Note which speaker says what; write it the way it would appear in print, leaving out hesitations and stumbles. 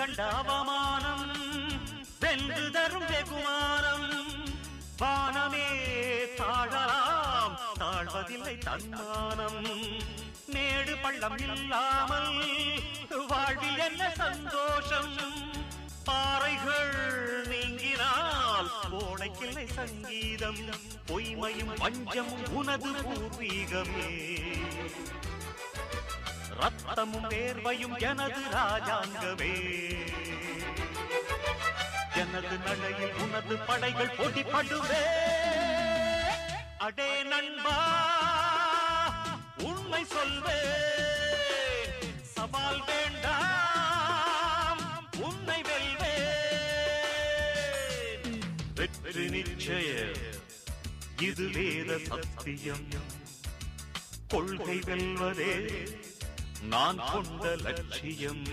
Speaker 1: கண்ட அவமானம் வென்று தரும் வெகுமானம் வானமே தாழலாம் தாழ்வதில்லை தன்மானம் மேடு பள்ளம் இல்லாமல் வாழ்வில் என்ன சந்தோஷம் பாறைகள் நீங்கினால் கோடைக்கில்லை சங்கீதம் பொய்மையும் வஞ்சமும் உனது பூர்வீகமே ரத்தமும் வேர்வையும் எனது ராஜாங்கமே எனது நடையில் உனது படைகள் போட்டிப்படுவே அடே நண்பா உண்மை சொல்வே சவால் வேண்டாம் உன்னை வெல்வே வெற்றி நிச்சய இது வேத சத்தியம் கொள்கை வெல்வதே நான் கொண்ட லட்சியம்